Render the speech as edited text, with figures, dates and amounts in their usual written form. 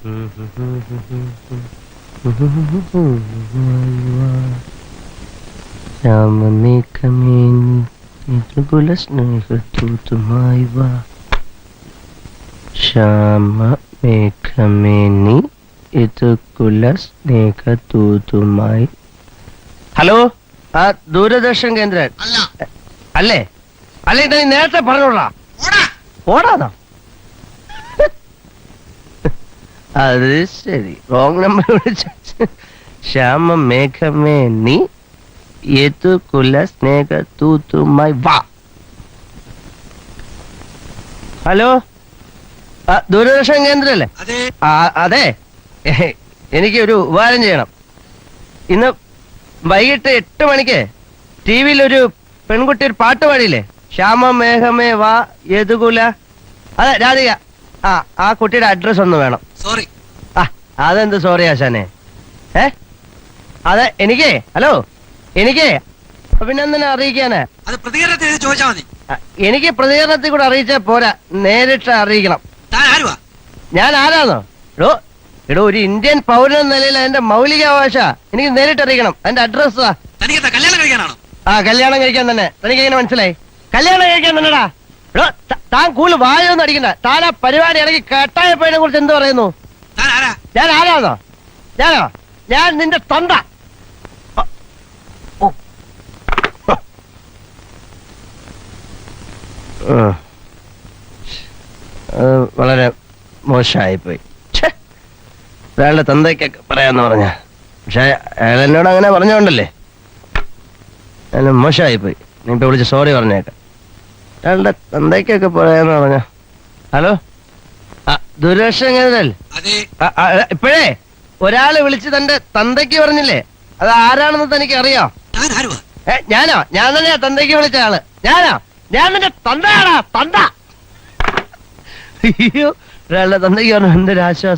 സ്നേഹത്തൂതുമായി വാ ശ്യാമമേഘമേനി ഇതുകുല സ്നേഹത്തൂതുമായി. ഹലോ, ആ ദൂരദർശൻ കേന്ദ്രൻ അല്ലേ? അല്ലേ, നീ നേരത്തെ പറഞ്ഞോളാ. ഓടാന്നോ? അത് ശരി, റോങ് നമ്പർ വിളിച്ച. ശ്യാമമേഘമേ നീ യദുകുല സ്നേഹത്തൂതുമായി വാ. ഹലോ, ദൂരദർശൻ കേന്ദ്രല്ലേ? അതെ, എനിക്ക് ഒരു ഉപകാരം ചെയ്യണം. ഇന്ന് വൈകിട്ട് 8 മണിക്ക് TV-യിൽ ഒരു പെൺകുട്ടി ഒരു പാട്ട് പാടിയില്ലേ? ശ്യാമമേഘമേ വാ യദുകുല. അതെ, രാധിക. ആ കുട്ടിയുടെ അഡ്രസ് ഒന്ന് വേണം. സോറി. അതെന്ത് സോറി ആശാനെ? അതെ, ഹലോ, എനിക്ക് അഭിനന്ദനം അറിയിക്കാന്. അത് പ്രതികരണത്തിൽ ചോദിച്ചാൽ മതി. എനിക്ക് പ്രതികരണത്തിൽ കൂടെ അറിയിച്ചാൽ പോരാ, നേരിട്ട് അറിയിക്കണം. ഞാൻ ആരാന്നോ? എടോ, ഒരു ഇന്ത്യൻ പൗരൻ എന്ന നിലയിൽ അതിന്റെ മൗലികാവകാശ എനിക്ക് നേരിട്ട് അറിയിക്കണം. അതിന്റെ അഡ്രസ് കല്യാണം കഴിക്കാനാണോ? കല്യാണം കഴിക്കാൻ തന്നെ. തനിക്ക് എങ്ങനെ മനസ്സിലായി? കല്യാണം കഴിക്കാൻ തന്നെടാ. താൻ കൂടുതൽ വായൊന്നും അടിക്കണ്ട. താൻ ആ പരിപാടി ഇടയ്ക്ക് കട്ടായപ്പോയതിനെ കുറിച്ച് എന്ത് പറയുന്നു? ഞാൻ ആരാന്നോ? ഞാൻ നിന്റെ തൊണ്ട. വളരെ മോശമായിപ്പോയി. അയാളുടെ തന്തയ്ക്കൊക്കെ പറയാന്ന് പറഞ്ഞ, പക്ഷെ അയാൾ എന്നോട് അങ്ങനെ പറഞ്ഞോണ്ടല്ലേ മോശമായിപ്പോയി. നീ ഇപ്പൊ വിളിച്ച് സോറി പറഞ്ഞേക്കാം. അയാളുടെ തന്തയ്ക്കൊക്കെ പറയാന്ന് പറഞ്ഞ. ഹലോ, ദൂരദർശൻ കേന്ദ്രല്ലേ? ഇപ്പോഴേ ഒരാള് വിളിച്ച് തന്റെ തന്തയ്ക്ക് പറഞ്ഞില്ലേ? അത് ആരാണെന്ന് തനിക്ക് അറിയോ? ഞാനോ? ഞാൻ തന്നെയാ തന്തയ്ക്ക് വിളിച്ച ആള്. ഞാൻ നിന്റെ തന്തയാടാ, തന്ത. അയ്യോ, ഒരാളുടെ തന്തയ്ക്ക് പറഞ്ഞു. എന്തൊരു ആശ്വാസം.